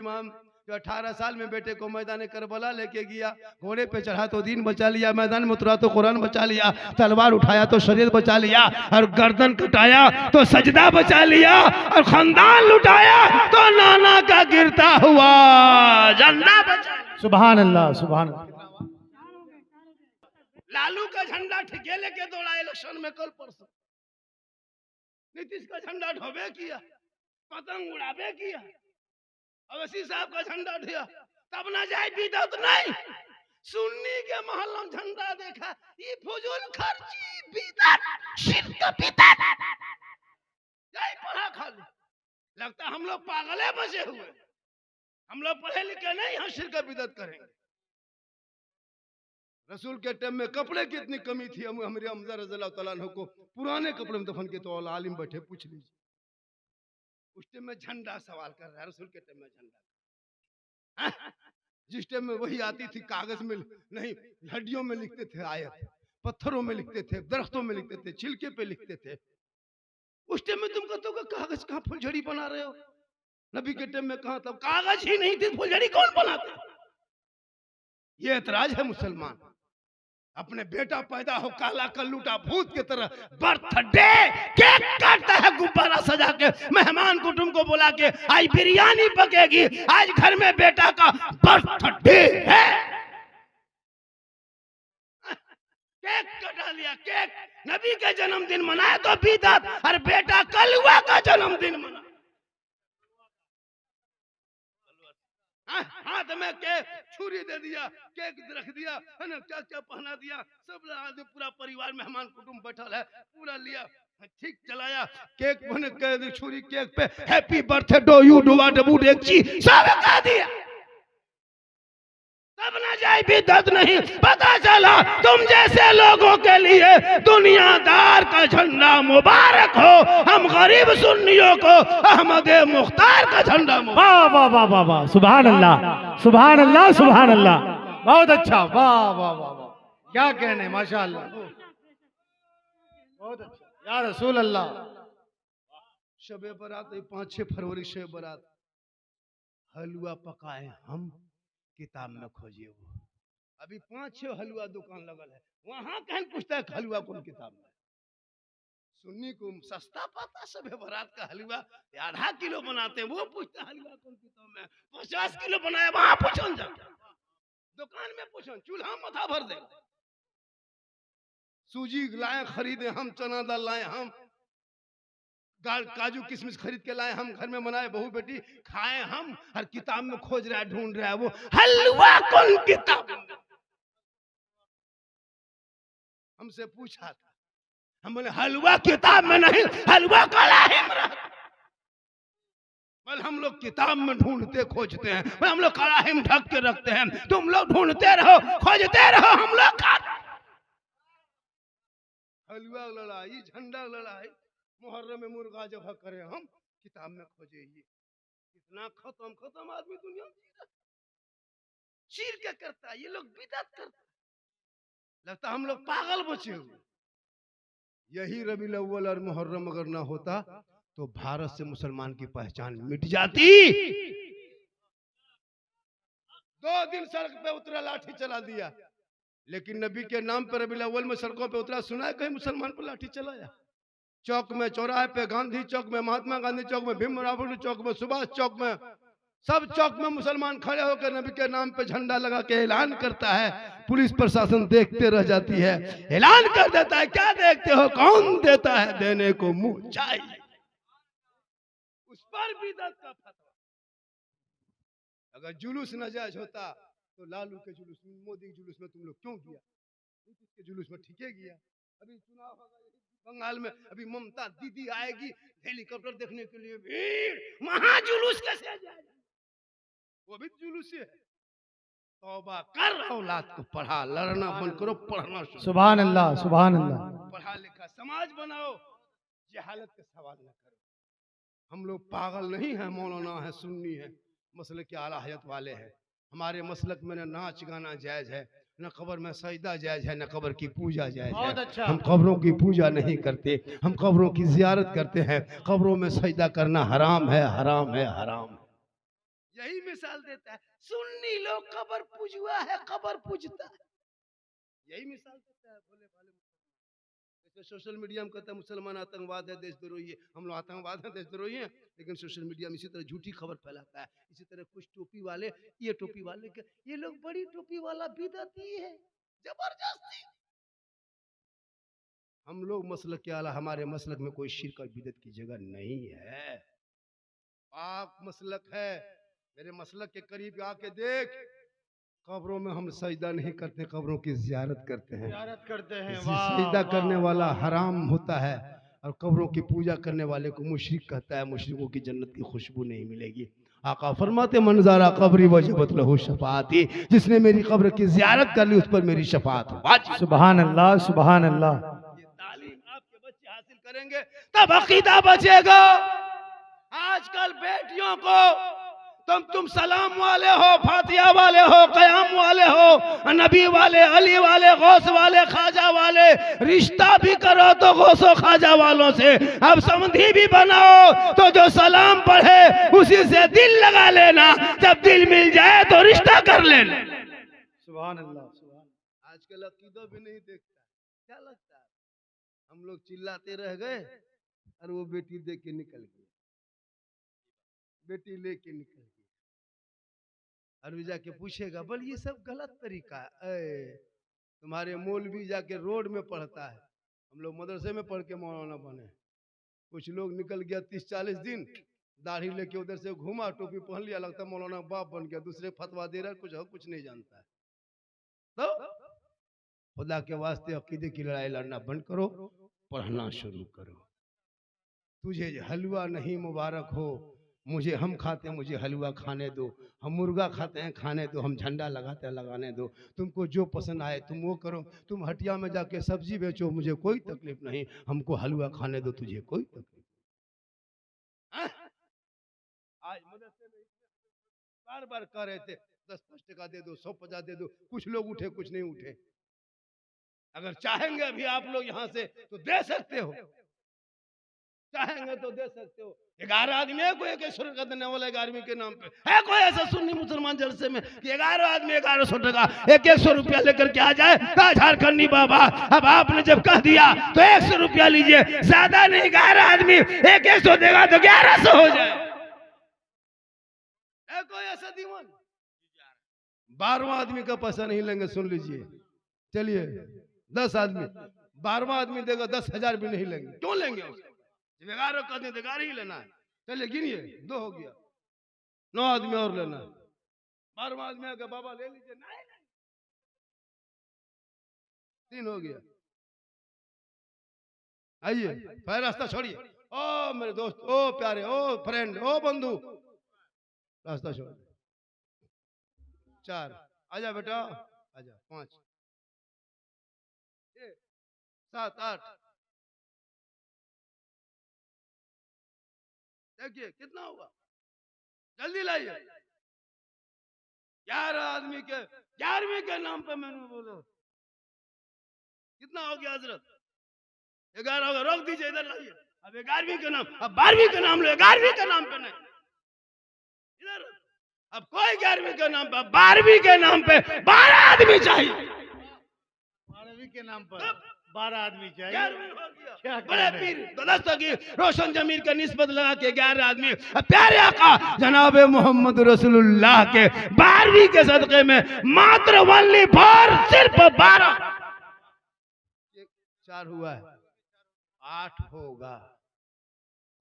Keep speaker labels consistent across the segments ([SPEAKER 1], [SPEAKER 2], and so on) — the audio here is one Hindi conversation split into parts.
[SPEAKER 1] इमाम जो 18 साल में बेटे को मैदान करबला लेके गया, घोड़े पे चढ़ा तो दीन बचा लिया, मैदान में उतरा तो कुरान बचा लिया, तलवार उठाया तो शरीयत बचा लिया, और गर्दन कटाया तो सजदा बचा लिया, और खानदान लुटाया तो नाना का गिरता हुआ झंडा बचा।
[SPEAKER 2] सुभान अल्लाह, सुभान अल्लाह।
[SPEAKER 1] लालू का झंडा ठिके लेके दौड़ा इलेक्शन में कल परसों, नीतीश का झंडा ढोबे किया, पतंग उड़ाबे किया, अवसी साहब का झंडा ढिया, तब ना जाए बिदत नहीं। सुन्नी के मोहल्ला में झंडा देखा, ये फजूल खर्ची बिदत शिरक बिदत जाए पढ़ा खाली। लगता हम लोग पागले बचे हुए, हम लोग पढ़े लिखे नहीं, हम शिरक बिदत करेंगे। रसूल के टाइम में कपड़े की इतनी कमी थी, हमारे हमजा रज़ियल्लाहु तआला अन्हु को पुराने कपड़े में दफन के तो आलिम बैठे, पूछ लीजिए। उस टाइम में झंडा सवाल कर रहा है, रसूल के टाइम में झंडा। जिस टाइम में वही आती थी कागज में नहीं, हड्डियों में लिखते थे आयत, पत्थरों में लिखते थे, दरख्तों में लिखते थे, छिलके पे लिखते थे। उस टाइम में तुम कहते हो कागज कहाँ फुलझड़ी बना रहे हो? नबी के टाइम में कहा तब कागज ही नहीं थी, फुलझड़ी कौन बनाता? ये ऐतराज है मुसलमान। अपने बेटा पैदा हो काला कल्लूटा भूत की तरह, बर्थडे केक काटता है गुब्बारा सजा के, मेहमान कुटुंब को बुला के, आज बिरयानी पकेगी, आज घर में बेटा का बर्थडे है। केक कटा लिया, केक नबी के जन्मदिन मनाया तो बिदअत, और बेटा कलुआ का जन्मदिन मना। हाथ में केक छुरी दे दिया, केक रख दिया, है ना, क्या क्या पहना दिया, सब आदमी पूरा परिवार मेहमान कुटुंब बैठल है, पूरा लिया, ठीक चलाया, केक बने के छुरी केक पे happy birthday do you do what about एक चीज सब कह दिया। तब ना जाए बिदअत नहीं, पता चला तुम जैसे लोगों के लिए दुनियादार का झंडा मुबारक हो, हम गरीब सुन्नियों को अहमद मुख्तार का झंडा मुबारक।
[SPEAKER 2] वाह वाह वाह वाह वाह, सुभान अल्लाह, सुभान अल्लाह, सुभान अल्लाह, बहुत अच्छा, वाह वाह वाह वाह, क्या कहने, माशाअल्लाह, बहुत अच्छा या रसूल अल्लाह।
[SPEAKER 1] शबे बारात 5-6 फरवरी शब बारात, हलवा पकाए हम, किताब में खोजिए वो। अभी 5-6 हलवा दुकान लगल है, वहां कहीं पूछता है हलवा कौन किताब में? सुन्नी को सस्ता पाता शबे बारात का हलवा, आधा किलो बनाते हैं, वो पूछता हलवा कौन किताब में? 50 किलो बनाया, वहां पूछो जा, दुकान में पूछो, चूल्हा मथा भर दे। सूजी लाए खरीदे हम, चना दाल लाए हम, काजू किशमिश खरीद के लाए हम, घर में बनाए, बहू बेटी खाए हम, हर किताब में खोज रहा है, ढूंढ रहा है वो हलवा कौन किताब में? हमसे पूछा था, हम बोले हलवा किताब में नहीं, हलवा कलाही में रहता। हम लोग किताब में ढूंढते खोजते हैं, हम लोग कलाही में ढक के रखते हैं, तुम लोग ढूंढते रहो खोजते रहो, हम लोग खाते। हलवा लड़ाई, झंडा लड़ाई, मुहर्रम में मुर्गा जब करे हम, किताब में खोजे। ये इतना खत्म आदमी दुनिया चीर के करता है, ये लोग बिदअत करता है, लगता हम लोग पागल बचे हुए। यही रबीउल अव्वल और मुहर्रम अगर ना होता तो भारत से मुसलमान की पहचान मिट जाती। 2 दिन सड़क पे उतरा, लाठी चला दिया, लेकिन नबी के नाम पर रबीउल अव्वल में सड़कों पे उतरा, सुना है कहीं मुसलमान पर लाठी चलाया? चौक में, चौराहे पे, गांधी चौक में, महात्मा गांधी चौक में, भीमराव चौक में, सुभाष चौक में, सब चौक में मुसलमान खड़े होकर नबी के नाम पे झंडा लगा के ऐलान करता है। पुलिस प्रशासन देखते रह जाती है, ऐलान कर देता है, क्या देखते हो, कौन देता है, देने को मुंह चाहिए। उस पर बिदअत का फतवा। अगर जुलूस नाजायज होता तो लालू के जुलूस, मोदी के जुलूस में तुम लोग क्यों गया? के जुलूस में ठीक है गया। अभी चुनाव होगा बंगाल में, अभी ममता दीदी आएगी, हेलीकॉप्टर देखने के लिए भीड़, वहां जुलूस कैसे जाएगा? वो भी जुलूस है। तौबा कर, औलाद को पढ़ा, लड़ना बंद करो, पढ़ना शुरू।
[SPEAKER 2] सुभान अल्लाह, सुभान अल्लाह।
[SPEAKER 1] पढ़ा लिखा समाज बनाओ, जहालत के सवाल न करो। हम लोग पागल नहीं है, मौलाना है, सुन्नी है, मसलक के आला हयात वाले हैं। हमारे मसलक में न नाच गाना जायज है, न कब्र में सजदा जायज है, न कब्र की पूजा जायज है।
[SPEAKER 2] अच्छा।
[SPEAKER 1] हम कब्रों की पूजा नहीं करते, हम कब्रों की जियारत करते हैं। कब्रों में सजदा करना हराम है, हराम है, हराम है। यही मिसाल देता है, सुन्नी लोग कब्र पूजुआ है, कब्र पूजता है, यही मिसाल देता है भोले भाले। जैसे सोशल मीडिया में कहता है मुसलमान आतंकवाद है, देशद्रोही है, हम लोग आतंकवाद है, देशद्रोही हैं, लेकिन सोशल मीडिया में इसी तरह झूठी खबर फैलाता है। इसी तरह कुछ टोपी वाले, ये टोपी वाले के, ये लोग बड़ी टोपी वाला बिदअती है, जबरदस्ती। हम लोग मसलक के आला, हमारे मसलक में कोई शिरक और बिदअत की जगह नहीं है, पाक मसलक है। मेरे मसलक के करीब आके देख, कब्रों में हम सजदा नहीं करते, कब्रों की जियारत करते हैं।
[SPEAKER 2] जियारत करते हैं।
[SPEAKER 1] सजदा करने वाला हराम होता है, और कब्रों की पूजा करने वाले को मुशरिक कहता है। मुशरिकों की जन्नत की खुशबू नहीं मिलेगी। आका फरमाते मंजारा कब्री वजबत लहू शफाअती, जिसने मेरी कब्र की जियारत कर ली उस पर मेरी शफाअत वाजिब।
[SPEAKER 2] सुभान अल्लाह, सुभान अल्लाह।
[SPEAKER 1] ये तालीम आपके बच्चे हासिल करेंगे तब अकीदा बचेगा। आजकल बेटियों को तुम सलाम वाले हो, फातिया वाले हो, कयाम वाले हो, नबी वाले, अली वाले, गौस वाले, खाजा वाले, रिश्ता भी करो तो गौसो खाजा वालों से, अब समधी भी बनाओ तो जो सलाम पढ़े उसी से दिल लगा लेना, जब दिल मिल जाए तो रिश्ता कर लेना।
[SPEAKER 2] सुभान अल्लाह, सुभान।
[SPEAKER 1] आजकल अकीदा भी नहीं देखता, क्या लगता है हम लोग चिल्लाते रह गए और वो बेटी देख के निकल गई, बेटी लेके निकल गई, और भी जाके पूछेगा बोल ये सब गलत तरीका है। तुम्हारे मौलवी जाके रोड में पढ़ता है, हम लोग मदरसे में पढ़ के मौलाना बने। कुछ लोग निकल गया 30-40 दिन, दाढ़ी लेके उधर से घूमा, टोपी पहन लिया, लगता मौलाना बाप बन गया, दूसरे फतवा दे रहा है, कुछ नहीं जानता है। तो खुदा के वास्ते अकीदे की लड़ाई लड़ना बंद करो, पढ़ना शुरू करो। तुझे हलवा नहीं मुबारक हो, मुझे हम खाते हैं मुझे हलवा खाने दो, हम मुर्गा खाते हैं खाने दो, हम झंडा लगाते हैं लगाने दो, तुमको जो पसंद आए तुम वो करो, तुम हटिया में जाके सब्जी बेचो, मुझे कोई तकलीफ नहीं, हमको हलवा खाने दो, तुझे कोई तकलीफ। आज मदरसे में बार बार कह रहे थे 10-5 टका दे दो, 100-50 दे दो, कुछ लोग उठे कुछ नहीं उठे। अगर चाहेंगे अभी आप लोग यहाँ से तो दे सकते हो, चाहेंगे तो दे सकते हो। 11 आदमी है, कोई 100 टका देने वाला 11वीं के नाम पे है? कोई ऐसा सुन्नी मुसलमान जलसे में कि 11 आदमी 1100 टका 100 रुपया लेकर के आ जाए? झारखंडी बाबा, अब आपने जब कह दिया तो 100 रुपया लीजिए, ज्यादा नहीं, 11 आदमी 100 देगा तो 1100 हो जाए। है कोई ऐसा दीवान? 12वां आदमी का पैसा नहीं लेंगे, सुन लीजिए। चलिए 10 आदमी, 12वां आदमी देगा 10,000 भी नहीं लेंगे। क्यों लेंगे उसे? 11 का दिन 11 ही लेना है। चलिए गिनिए, 2 हो गया, 9 आदमी और लेना है। 12वां आदमी आके बाबा ले लीजिए, नहीं 3 हो गया। आइए, फिर रास्ता छोड़िए। ओ मेरे दोस्त, ओ प्यारे, ओ फ्रेंड, ओ बंधु, रास्ता छोड़। 4 आजा बेटा, आजा। 5 6 7 8, देखिए कितना हुआ, जल्दी लाइए। 11 आदमी के 11वीं के नाम पे मैंने बोला कितना हो गया हजरत? 11 होगा, रोक दीजिए, इधर लाइए। अब 11वीं के नाम, अब 12वीं के नाम लो, 11वीं के नाम पे नहीं, इधर। अब कोई 11वीं के नाम पे, 12वीं के नाम पे 12 आदमी चाहिए।
[SPEAKER 2] 12वीं के नाम पर 12 आदमी चाहिए।
[SPEAKER 1] क्या बड़े पीर दस्तगीर रोशन जमीर का निस्बत लगा के 11 आदमी, प्यारे आका जनाब मोहम्मद रसूलुल्लाह के 12वीं के सदके में मात्र ओनली फॉर सिर्फ 12। 4 हुआ है, 8 होगा,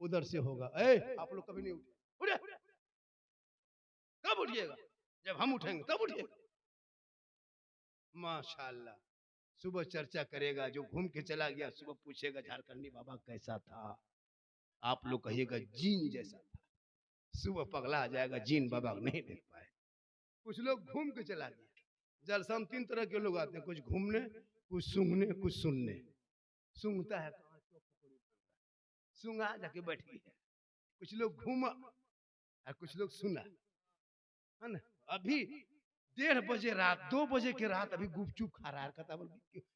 [SPEAKER 1] उधर से होगा। आप लोग कभी नहीं उठे, उठे कब उठिएगा? जब हम उठेंगे तब उठिएगा। माशाल्लाह, सुबह चर्चा करेगा, जो घूम के चला गया सुबह पूछेगा झारखंडी बाबा कैसा था, आप लोग कहिएगा जीन जैसा था। सुबह पगला आ जाएगा, जीन बाबा को नहीं देख पाए। कुछ लोग घूम के चला गया। जलसा में 3 तरह के लोग आते हैं, कुछ घूमने, कुछ सूंघने, कुछ सुनने। सूंघता है, सूंघा जाके बैठ गया। कुछ लोग घूमा और कुछ लोग सुना, है ना। अभी 1:30 बजे रात, 2 बजे के रात अभी गुपचुप खा रहा है,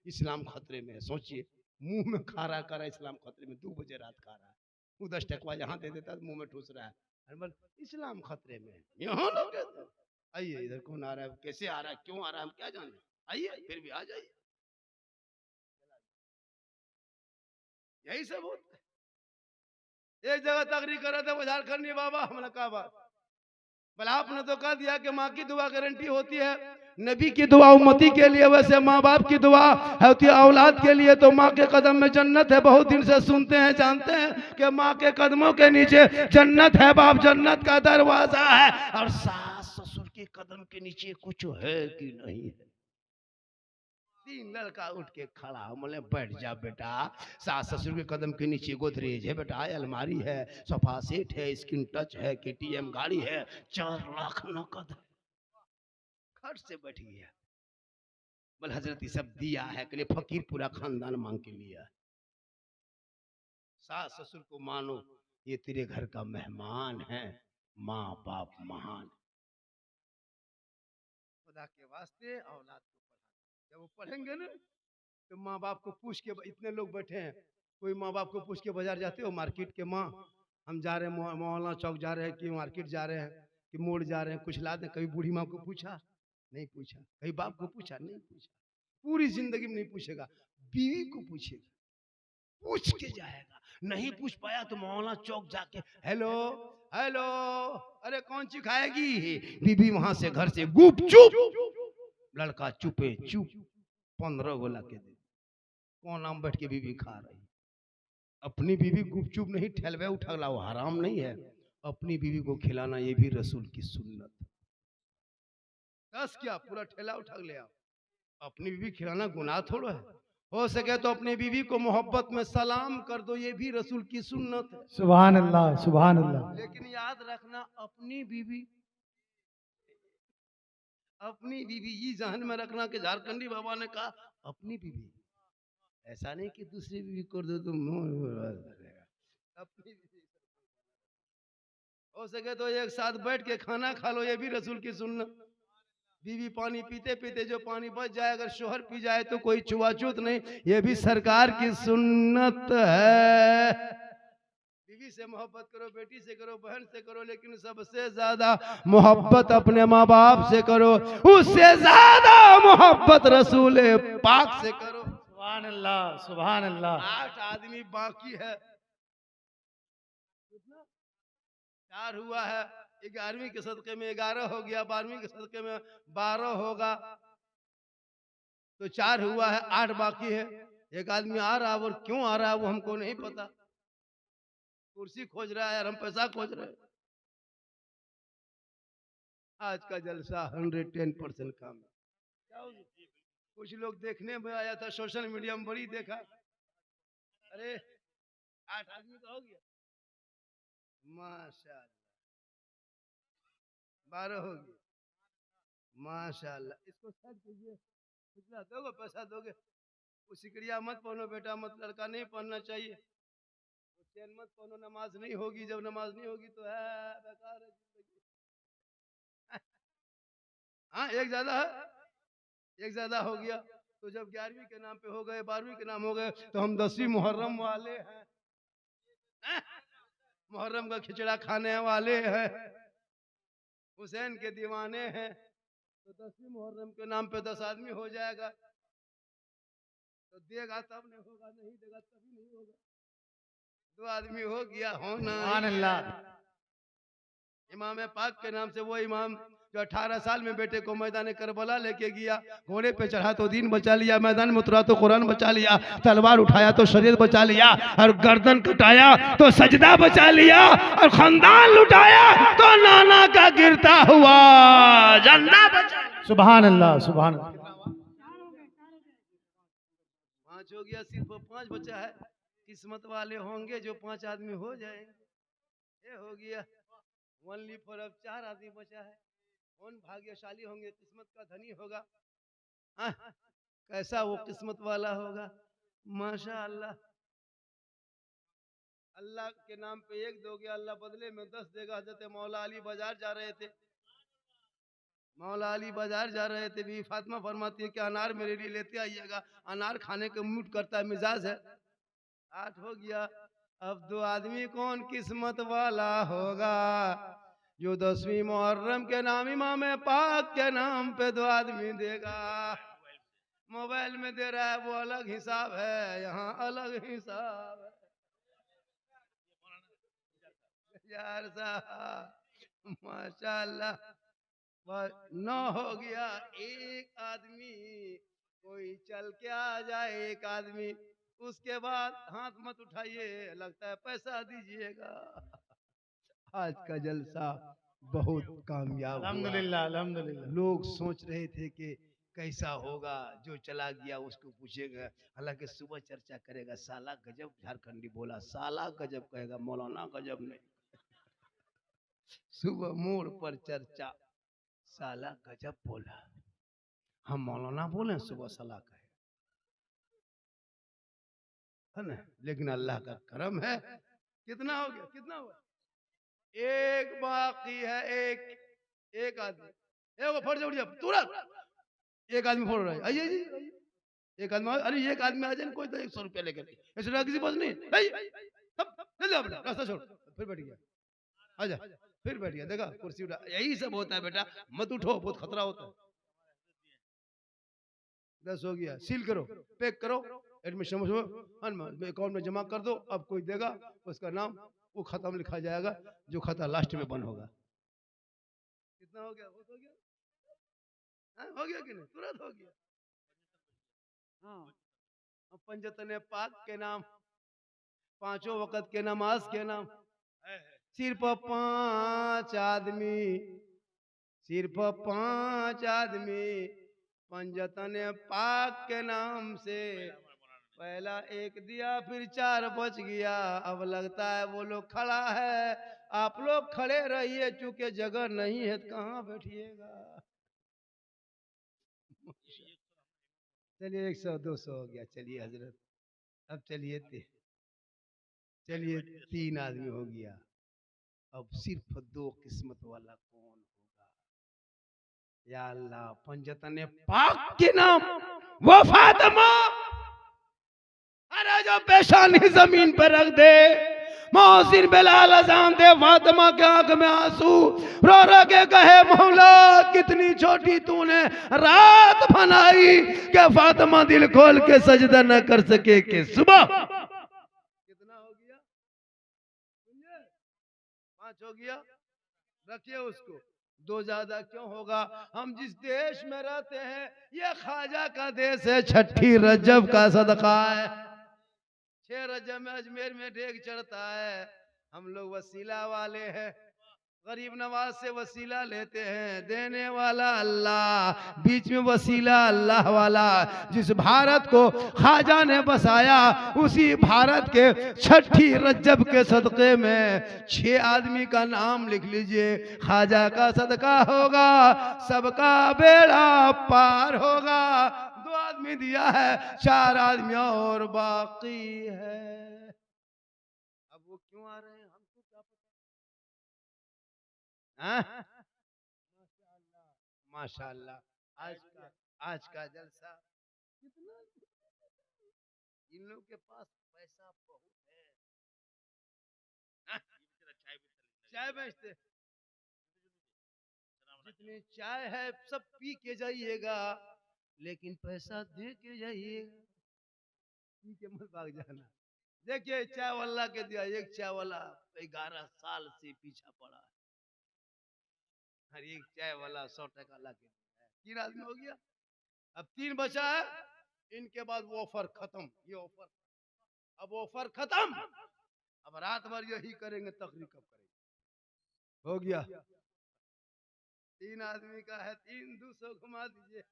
[SPEAKER 1] इस्लाम खतरे में है। सोचिए, मुंह में खा रहा है, इस्लाम खतरे में, 2 बजे रात खा रहा है। वो 10 टकवा यहाँ दे देता है, मुंह में ठूस रहा है। अरे बोल इस्लाम खतरे में है। यहाँ लोग कहते हैं, आइए इधर कौन आ रहा है, कैसे आ रहा है, क्यों आ रहा है, हम क्या जाने, आइए फिर भी आ जाइए, यही सब होता है। एक जगह तकरीर कर रहे थे वो झारखंडी बाबा, हमने कहा बात बोले आपने तो कह दिया कि माँ की दुआ गारंटी होती है, नबी की दुआ उम्मती के लिए, वैसे माँ बाप की दुआ होती है औलाद के लिए, तो माँ के कदम में जन्नत है। बहुत दिन से सुनते हैं जानते हैं कि माँ के कदमों के नीचे जन्नत है, बाप जन्नत का दरवाजा है, और सास ससुर के कदम के नीचे कुछ है कि नहीं है। तीन लड़का उठ के खड़ा, बोले बैठ जा बेटा, सास ससुर के कदम के नीचे गोदरेज है बेटा, अलमारी है, सोफा सेट है, स्क्रीन टच है, केटीएम गाड़ी है, 4 लाख नकद है, खर्च से बैठी है। बोले हजरत ये सब दिया है के लिए, फकीर पूरा खानदान मांग के लिया। सास ससुर को मानो, ये तेरे घर का मेहमान है, माँ बाप महान। खुदा के वास्ते औलाद को पढ़ा, जब वो पढ़ेंगे ना तो माँ बाप को पूछ के, इतने लोग बैठे हैं, कोई माँ बाप को पूछ के बाजार जाते हो मार्केट के, माँ हम जा रहे हैं मौलाना चौक जा रहे हैं कि मार्केट जा रहे हैं कि मोड़ जा रहे हैं, कुछ ला दें। कभी बूढ़ी माँ को पूछा? नहीं पूछा। कभी बाप को पूछा? नहीं पूछा। पूरी जिंदगी में नहीं पूछेगा। बीवी को पूछेगा, पूछ के जाएगा। नहीं पूछ पाया तो मौलाना चौक जाके हेलो हेलो, अरे कौन सी खाएगी? बीबी वहां से घर से गुप चुप, लड़का चुपे चुप 15 गोला के दे, कौन नाम बैठ के बीबी खा रही। अपनी बीवी गुपचुप नहीं ठहलवे उठा, वो हराम नहीं है। अपनी बीवी को खिलाना ये भी रसूल की सुन्नत। दस क्या पूरा ठेला उठा ले आओ, अपनी बीवी खिलाना गुनाह थोड़ा है। हो सके तो अपनी बीवी को मोहब्बत में सलाम कर दो, ये भी रसूल की सुन्नत है।
[SPEAKER 2] सुभान अल्लाह, सुभान अल्लाह।
[SPEAKER 1] लेकिन याद रखना, अपनी बीवी ये जहन में रखना कि झारखंडी बाबा ने कहा अपनी बीवी, ऐसा नहीं कि दूसरी बीवी कर दो तो अपनी बीवी। हो सके तो एक साथ बैठ के खाना खा लो, ये भी रसूल की सुन्नत। बीवी पानी पीते पीते जो पानी बच जाए, अगर शोहर पी जाए तो कोई छुआछूत नहीं, ये भी सरकार की सुन्नत है। बीवी से मोहब्बत करो, बेटी से करो, बहन से करो, लेकिन सबसे ज्यादा मोहब्बत अपने माँ बाप से करो, उससे ज्यादा मोहब्बत रसूल पाक से करो।
[SPEAKER 2] सुभान अल्लाह, सुभान अल्लाह।
[SPEAKER 1] 8 आदमी बाकी है, 4 हुआ है, 11वीं के सदके में 11 हो गया, 12वीं के सदके में 12 होगा, तो 4 हुआ है, 8 बाकी है। एक आदमी आ रहा है, और क्यों आ रहा है वो हमको नहीं पता, कुर्सी खोज रहा है और हम पैसा खोज रहे हैं। आज का जलसा 110% काम है। कुछ लोग देखने में आया था, सोशल मीडिया में बड़ी देखा, अरे 8 आदमी तो हो गया, माशाल्लाह 12 हो गया, माशाल्लाह। इसको सेट कीजिए, कितना दोगे, पैसा दोगे? वो सिकड़िया मत पहनो बेटा, मत, लड़का नहीं पहनना चाहिए, वो चैन मत पहनो, नमाज नहीं होगी, जब नमाज नहीं होगी तो है बेकार है जिंदगी। हाँ एक ज्यादा है, एक ज्यादा हो गया, तो जब 11वीं के नाम पे हो गए, 12वीं के नाम हो गए, तो हम 10वीं मुहर्रम वाले हैं, मुहर्रम का खिचड़ा खाने वाले हैं, हुसैन के दीवाने हैं, तो 10वीं मुहर्रम के नाम पे 10 आदमी हो जाएगा, तो देगा तब नहीं होगा, नहीं देगा तभी नहीं होगा। 2 आदमी हो गया, होना।
[SPEAKER 2] सुभान अल्लाह।
[SPEAKER 1] इमाम पाक के नाम से वो इमाम जो 18 साल में बेटे को मैदान करबला लेके गया, घोड़े पे चढ़ा तो दीन बचा लिया, मैदान में उतरा तो कुरान बचा लिया, तलवार उठाया तो शरीयत बचा लिया, और गर्दन कटाया तो सजदा बचा लिया, और खानदान लुटाया तो नाना का गिरता हुआ झंडा बचा।
[SPEAKER 2] सुभान अल्लाह, सुभान अल्लाह।
[SPEAKER 1] 5 हो गया, सिर्फ 5 बचा है। किस्मत वाले होंगे जो 5 आदमी हो जाएंगे, ये हो गया। ओनली फॉर अब 4 आदमी बचा है। कौन भाग्यशाली होंगे, किस्मत का धनी होगा। कैसा वो किस्मत वाला होगा, माशाअल्लाह। अल्लाह के नाम पे 1 दोगे, अल्लाह बदले में 10 देगा। हजरत मौला अली बाजार जा रहे थे, मौला अली बाजार जा रहे थे, बीवी फातिमा फरमाती है कि अनार मेरे लिए लेते आइएगा, अनार खाने के मूड करता है, मिजाज है। 8 हो गया, अब दो आदमी कौन किस्मत वाला होगा जो 10वीं मुहर्रम के नाम इमाम पाक के नाम पे दो आदमी देगा। मोबाइल में दे रहा है वो अलग हिसाब है, यहाँ अलग हिसाब है। यार साहब माशाल्लाह, न हो गया एक आदमी, कोई चल के आ जाए एक आदमी, उसके बाद हाथ मत उठाइए, लगता है पैसा दीजिएगा। आज का जलसा बहुत कामयाब हुआ।
[SPEAKER 2] अल्हम्दुलिल्लाह अल्हम्दुलिल्लाह।
[SPEAKER 1] लोग सोच रहे थे कि कैसा होगा, जो चला गया उसको पूछेगा, हालांकि सुबह चर्चा करेगा, साला गजब झारखंडी बोला, साला गजब कहेगा, मौलाना गजब नहीं। सुबह मोड़ पर चर्चा, साला गजब बोला, हम मौलाना बोले सुबह साला कहे, है ना। लेकिन अल्लाह का करम है, कितना हो गया, कितना हुआ, एक बाकी है, एक आदमी, वो फट जाओ तुरंत, एक आदमी फोड़ रहा है, आइए जी, एक आदमी, अरे एक आदमी आ जाए कोई तो 100 रुपया लेकर, ऐसे किसी पास नहीं, जल्दी अपना रास्ता छोड़, फिर बैठ गया, आजा, फिर बैठ गया, देखा कुर्सी उठा, यही सब होता है बेटा, मत उठो, बहुत खतरा होता है। 10 हो गया, सील करो, पैक करो, एडमिशन अकाउंट में जमा कर दो, अब कोई देगा उसका नाम वो खत्म लिखा जाएगा, जो खाता लास्ट में बंद होगा। कितना हो गया, बहुत हो गया, हो गया कि नहीं, तुरंत हो गया। हाँ, पंजतने पाक के नाम, 5 वक्त के नमाज के नाम, सिर्फ 5 आदमी, सिर्फ 5 आदमी पंजतने पाक के नाम से, पहला एक दिया फिर 4 बच गया। अब लगता है वो लोग खड़ा है, आप लोग खड़े रहिए, चूंकि जगह नहीं है तो कहाँ बैठिएगा। चलिए 100 200 हो गया, चलिए हजरत, अब चलिए 3 आदमी हो गया, अब सिर्फ 2 किस्मत वाला कौन होगा। या अल्लाह, पंजतने पाक के नाम, वो फातिमा, अरे जो पेशानी जमीन पर रख दे, मौसिन बिलाल अजान दे, फातिमा के आंख में आंसू, रो रो के कहे, मौला कितनी छोटी तूने रात बनाई कि फातिमा दिल खोल के सजदा न कर सके कि सुबह। कितना हो गया, 5 हो गया, रखिए उसको, 2 ज्यादा क्यों होगा। हम जिस देश में रहते हैं ये ख्वाजा का देश है, 6 रजब का सदका है, 6 रजब में अजमेर में डेग चढ़ता है। हम लोग वसीला वाले हैं, गरीब नवाज से वसीला लेते हैं, देने वाला अल्लाह, बीच में वसीला अल्लाह वाला। जिस भारत को ख्वाजा ने बसाया, उसी भारत के 6 रजब के सदके में 6 आदमी का नाम लिख लीजिए, ख्वाजा का सदका होगा, सबका बेड़ा पार होगा। 2 आदमी दिया है, 4 आदमी और बाकी है। अब वो क्यों आ रहे हैं हमको क्या पता। माशाल्लाह, आज का जलसा कितना, इन लोग के पास पैसा बहुत है। चाय बेचते, जितनी चाय है सब पी के जाइएगा, लेकिन पैसा दे के जाइएगा, पी के मत भाग जाना। देखिए चाय वाला के दिया, एक चाय वाला 11 साल से पीछा पड़ा है, हर एक चाय वाला 100 टका ला के दिया है। 3 आदमी हो गया, अब 3 बचा है, इनके बाद वो ऑफर खत्म, ये ऑफर, अब ऑफर खत्म, अब रात भर यही करेंगे, तकरीर कब करेंगे। हो गया, 3 आदमी का है, 3 200 घुमा दीजिए,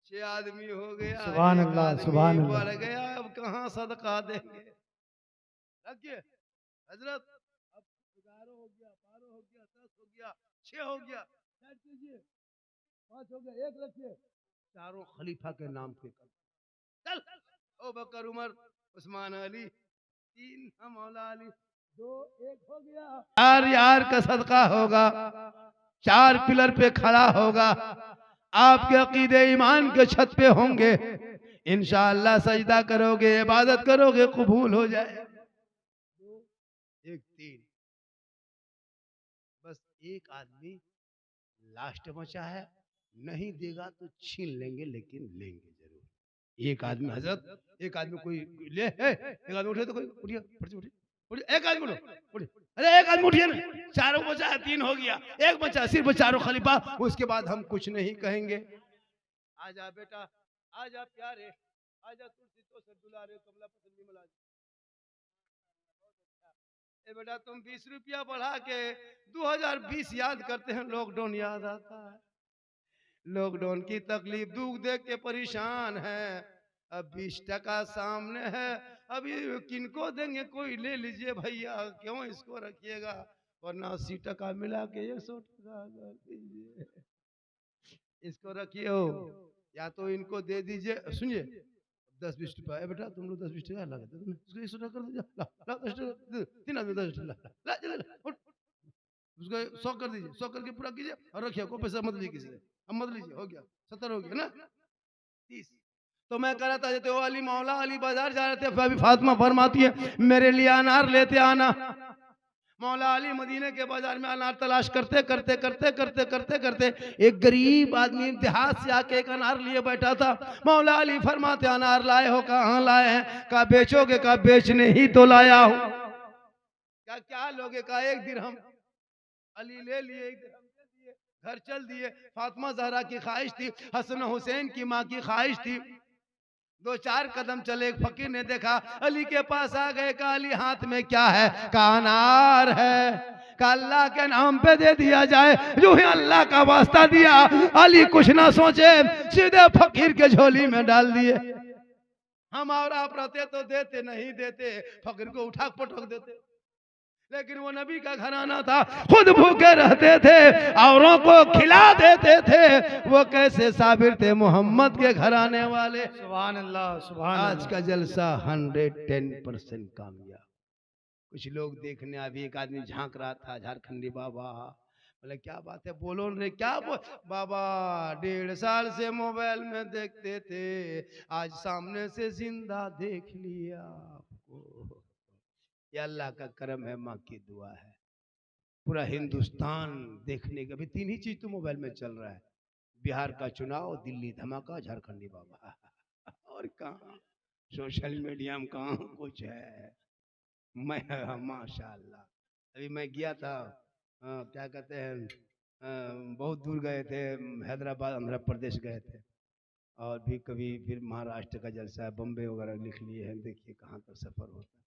[SPEAKER 1] 6 आदमी हो गया,
[SPEAKER 2] सुभान अल्लाह सुभान अल्लाह।
[SPEAKER 1] बढ़ गया, अब कहाँ सदका देंगे। रखिए हजरत, अब 11 हो गया, 12 हो गया, 10 हो गया, 6 हो गया, 7 कीजिए, 5 हो गया, 1 रखिए, चारों खलीफा के नाम पे कर, चल ओ बकर उमर उस्मान अली, 3 मौला अली, 2 1 हो गया। 4 यार का सदका होगा, 4 पिलर पे खड़ा होगा, आपके अकीदे ईमान के छत पे होंगे, इंशाअल्लाह सजदा करोगे, इबादत करोगे, कबूल हो जाए। 2 एक 3। बस एक आदमी लास्ट बचा है, नहीं देगा तो छीन लेंगे, लेकिन लेंगे जरूर। एक आदमी हजरत, एक आदमी कोई ले, एक आदमी उठे तो कोई उठिए, फट से उठिए, उठिए, एक आदमी उठिए, अरे एक आदमी उठिए ना, चारों बचा है, 3 हो गया, एक बचा, सिर्फ चारों खलीफा। उसके बाद हम कुछ नहीं कहेंगे। आजा बेटा, आजा प्यारे, आजा तुलसी तो सर दुलारे, कमला पसंद विमला। ए बेटा तुम 20 रुपया बढ़ा के 2020 याद करते हैं, लॉकडाउन याद आता है। लॉकडाउन की तकलीफ दुख देख के परेशान है। अब 20 टका सामने है, अभी किनको देंगे, कोई ले लीजिए भैया, क्यों इसको रखिएगा, वरना 80 टका मिला के 100 टका कर दीजिए, इसको रखिए हो, या तो इनको दे दीजिए। सुनिए, 10-20 रुपया है बेटा, तुम लोग 10-20 टका लगा दो, उसको 100 कर दीजिए, ला ला 10 टका, 3 आदमी 10 टका, ला ला ला, उठ। उसको 100 कर दीजिए, 100 करके पूरा कीजिए और रखिए, कोई पैसा मत लीजिए किसी से, अब मत लीजिए, हो गया 70 हो गया ना 30। तो मैं कह रहा था, जैसे वो अली मौला अली बाजार जा रहे थे, अभी फातिमा फरमाती है मेरे लिए अनार लेते आना। मौला अली मदीने के बाजार में अनार तलाश करते करते करते करते करते करते एक गरीब आदमी देहात से आके एक अनार लिए बैठा था। मौला अली फरमाते अनार लाए हो? कहाँ लाए हैं? कहा बेचोगे? कहा बेचने ही तो लाया हो। क्या क्या लोगे? कहा 1 दिरहम। अली ले लिए, 1 दिरहम दे दिए, घर चल दिए। फातिमा ज़हरा की ख्वाहिश थी, हसन हुसैन की माँ की ख्वाहिश थी। 2-4 कदम चले, एक फकीर ने देखा, अली के पास आ गए, कहा अली हाथ में क्या है? कहा अनार है। कहा अल्लाह के नाम पे दे दिया जाए। जो ही अल्लाह का वास्ता दिया, अली कुछ ना सोचे, सीधे फकीर के झोली में डाल दिए। हम और आप रहते तो देते, नहीं देते, फकीर को उठा पटक देते। लेकिन वो नबी का घराना था, खुद भूखे रहते थे, औरों को खिला देते थे। वो कैसे साबिर थे मोहम्मद के घराने वाले।
[SPEAKER 2] सुभान अल्लाह, सुभान
[SPEAKER 1] आज
[SPEAKER 2] अल्लाह।
[SPEAKER 1] का जलसा 110% कामयाब। कुछ लोग देखने, अभी एक आदमी झांक रहा था, झारखंडी बाबा, बोले क्या बात है, बोलो रे, क्या बाबा 1.5 साल से मोबाइल में देखते थे, आज सामने से जिंदा देख लिया आपको। ये अल्लाह का करम है, माँ की दुआ है। पूरा हिंदुस्तान देखने के, अभी 3 ही चीज तो मोबाइल में चल रहा है, बिहार का चुनाव, दिल्ली धमाका, झारखंडी बाबा। और कहाँ सोशल मीडिया में कहाँ कुछ है। मैं माशाल्लाह, अभी मैं गया था, क्या कहते हैं, बहुत दूर गए थे, हैदराबाद आंध्र प्रदेश गए थे, और भी कभी फिर महाराष्ट्र का जलसा है, बम्बे वगैरह लिख लिए हैं। देखिए कहाँ तक सफ़र होता है।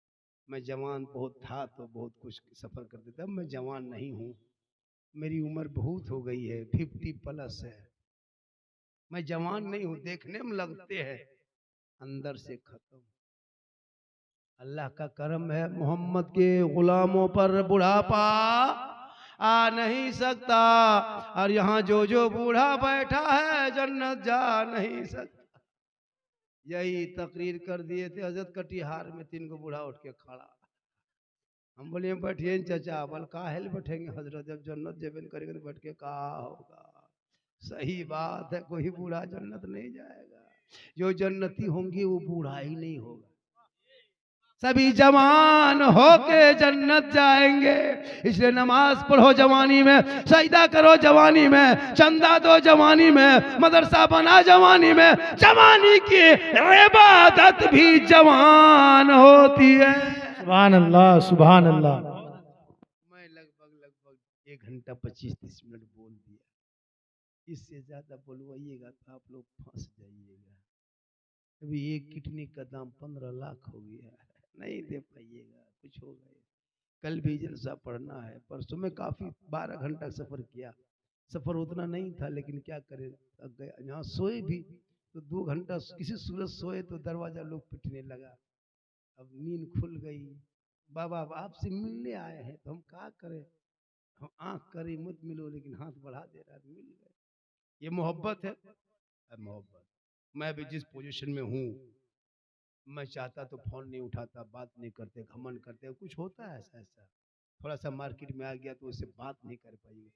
[SPEAKER 1] मैं जवान बहुत था तो बहुत कुछ सफ़र करते थे, अब मैं जवान नहीं हूँ, मेरी उम्र बहुत हो गई है, 50+ है। मैं जवान नहीं हूँ, देखने में लगते हैं, अंदर से खत्म। अल्लाह का करम है, मोहम्मद के गुलामों पर बुढ़ापा आ नहीं सकता, और यहाँ जो जो बूढ़ा बैठा है जन्नत जा नहीं सकता। यही तकरीर कर दिए थे हजरत कटिहार में, 3 गो बूढ़ा उठ के खड़ा। हम बोले बैठिए चाचा, बोल काहे बैठेंगे हजरत, जब जन्नत जेबन करेंगे तो बैठ के कहा होगा। सही बात है, कोई बूढ़ा जन्नत नहीं जाएगा, जो जन्नती होंगे वो बूढ़ा ही नहीं होगा, सभी जवान होके जन्नत जाएंगे। इसलिए नमाज पढ़ो जवानी में, सजदा करो जवानी में, चंदा दो जवानी में, मदरसा बना जवानी में, जवानी की इबादत भी जवान होती है।
[SPEAKER 2] सुभान अल्लाह, सुभान अल्लाह।
[SPEAKER 1] मैं लगभग 1 घंटा 25-30 मिनट बोल दिया, इससे ज्यादा बोलवाइएगा तो आप लोग फंस जाइएगा। अभी एक किडनी का दाम 15 लाख हो गया है, नहीं दे पाइएगा, कुछ होगा। कल भी जलसा पढ़ना है, परसों में काफ़ी 12 घंटा सफ़र किया, सफ़र उतना नहीं था, लेकिन क्या करें, थक गया। यहाँ सोए भी तो 2 घंटा किसी सूरत सोए तो दरवाज़ा लोग पिटने लगा, अब नींद खुल गई। बाबा आपसे मिलने आए हैं तो हम क्या करें, हम आँख करें मत मिलो, लेकिन हाथ बढ़ा दे रहा है, मिल गए। ये मोहब्बत है, मोहब्बत। मैं भी जिस पोजीशन में हूँ, मैं चाहता तो फोन नहीं उठाता, बात नहीं करते, घमंड करते, कुछ होता है ऐसा ऐसा, थोड़ा सा मार्केट में आ गया तो उससे बात नहीं कर पाएंगे।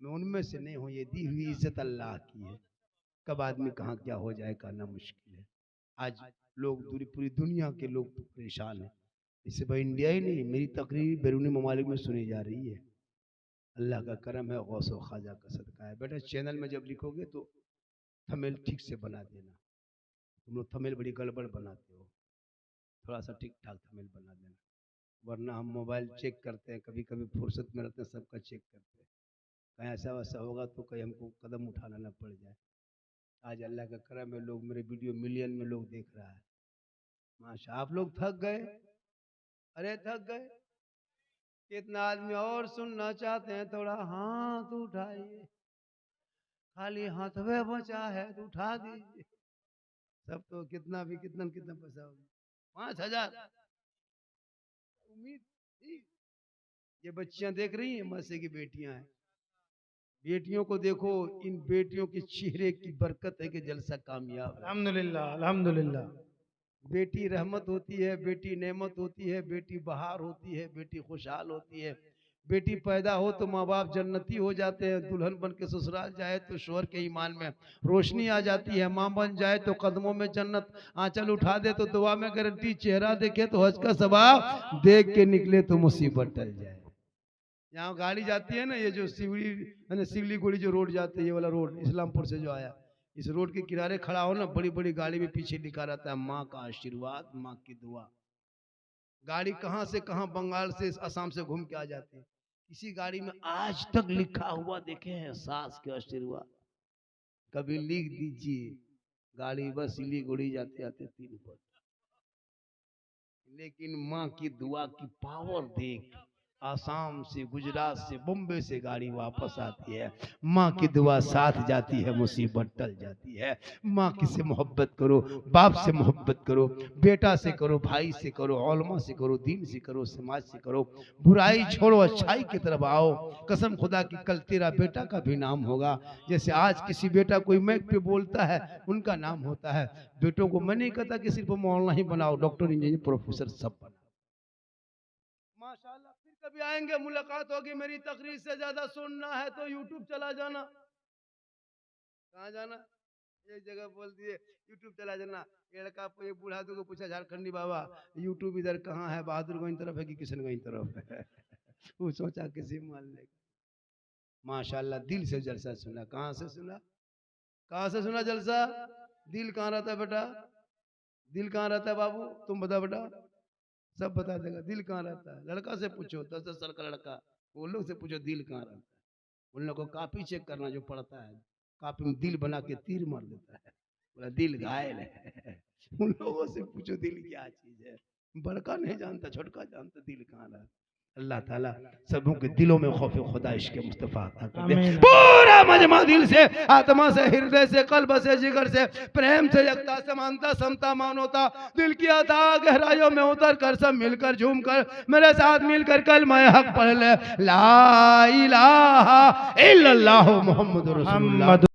[SPEAKER 1] मैं उनमें से नहीं हूँ, ये दी हुई इज्जत अल्लाह की है, कब आदमी कहाँ क्या हो जाए कहना मुश्किल है। आज लोग पूरी दुनिया के लोग परेशान हैं, इससे भाई इंडिया ही नहीं, मेरी तकरीर बैरूनी ममालिक में सुनी जा रही है। अल्लाह का करम है, गौस व ख्वाजा का सदका है। बेटा चैनल में जब लिखोगे तो थंबनेल ठीक से बना देना। तुम लोग थंबनेल बड़ी गड़बड़ बनाते हो, थोड़ा सा ठीक ठाक थंबनेल बना देना, वरना हम मोबाइल चेक करते हैं, कभी कभी फुर्सत में रहते हैं, सबका चेक करते हैं, कहीं ऐसा वैसा होगा तो कहीं हमको कदम उठाना ना पड़ जाए। आज अल्लाह का करम है, लोग मेरे वीडियो मिलियन में लोग देख रहा है, माशा। आप लोग थक गए? अरे थक गए? कितना आदमी और सुनना चाहते हैं? थोड़ा हाथ उठाइए, खाली हाथवे बचा है तो उठा दीजिए। सब तो कितना भी कितना कितना पैसा होगा, 5,000 उम्मीद थी। ये बच्चियां देख रही हैं, मसे की बेटियां हैं, बेटियों को देखो, इन बेटियों के चेहरे की बरकत है कि जलसा कामयाब है।
[SPEAKER 2] अल्हम्दुलिल्लाह अल्हम्दुलिल्लाह।
[SPEAKER 1] बेटी रहमत होती है, बेटी नेमत होती है, बेटी बहार होती है, बेटी खुशहाल होती है। बेटी पैदा हो तो माँ बाप जन्नती हो जाते हैं, दुल्हन बन के ससुराल जाए तो शोहर के ईमान में रोशनी आ जाती है, माँ बन जाए तो कदमों में जन्नत, आंचल उठा दे तो दुआ में गारंटी, चेहरा देखे तो हज का सवाब, देख के निकले तो मुसीबत टल जाए। यहाँ गाड़ी जाती है ना, ये जो सिवली गुड़ी जो रोड जाती है, ये वाला रोड इस्लामपुर से जो आया, इस रोड के किनारे खड़ा हो ना, बड़ी बड़ी गाड़ी में पीछे लिखा रहता है माँ का आशीर्वाद, माँ की दुआ। गाड़ी कहाँ से कहाँ, बंगाल से असम से घूम के आ जाती है, किसी गाड़ी में आज तक लिखा हुआ देखे हैं सास के आशीर्वाद? कभी लिख दीजिए, गाड़ी बस सिलीगुड़ी जाते आते 3 पर, लेकिन माँ की दुआ की पावर देख, आसाम से, गुजरात से, बम्बे से गाड़ी वापस आती है, माँ की दुआ साथ जाती है, मुसीबत टल जाती है। माँ की से मोहब्बत करो, बाप से मोहब्बत करो, बेटा से करो, भाई से करो, औलमा से करो, दीन से करो, समाज से करो, बुराई छोड़ो, अच्छाई की तरफ आओ। कसम खुदा की कल तेरा बेटा का भी नाम होगा, जैसे आज किसी बेटा कोई मैक पे बोलता है उनका नाम होता है। बेटों को मैं नहीं कहता कि सिर्फ मौलाना ही बनाओ, डॉक्टर, इंजीनियर, प्रोफेसर सब बनाओ। माशाल्लाह, फिर कभी आएंगे, मुलाकात होगी। मेरी तकरीर से ज्यादा सुनना है तो यूट्यूब चला जाना। कहाँ जाना? एक जगह बोल दिए यूट्यूब चला जाना। लड़का ये बूढ़ा को पूछा, झारखंडी बाबा यूट्यूब इधर कहाँ है, बहादुरगंज तरफ है कि किशनगंज तरफ है? वो सोचा किसी मान लेगा। माशाल्लाह, दिल से जलसा सुना। कहाँ से सुना? कहाँ से सुना जलसा? दिल कहाँ रहता है बेटा? दिल कहाँ रहता है बाबू? तुम बता बेटा, सब बता देगा। दिल कहाँ रहता है? लड़का से पूछो, 10-10 साल का लड़का, वो लोग से पूछो दिल कहाँ रहता है। उन लोग को कापी चेक करना जो पड़ता है, कापी में दिल बना के तीर मार देता है, बोला दिल घायल है। उन लोगों से पूछो दिल क्या चीज है, बड़का नहीं जानता, छोटका जानता दिल कहाँ रहता। अल्लाह ताला सबों के दिलों में खौफ खुदा इश्क मुस्तफा अता कर दे। पूरा मजमा दिल से, आत्मा से, हृदय से, कल्ब से, जिगर से, प्रेम से, एकता, समानता, समता, मानवता, दिल की अथाह गहराइयों में उतर कर सब मिलकर झूम कर मेरे साथ मिलकर कलमा हक पढ़ ले, ला इलाहा इल्लल्लाहु मुहम्मदुर रसूलुल्लाह।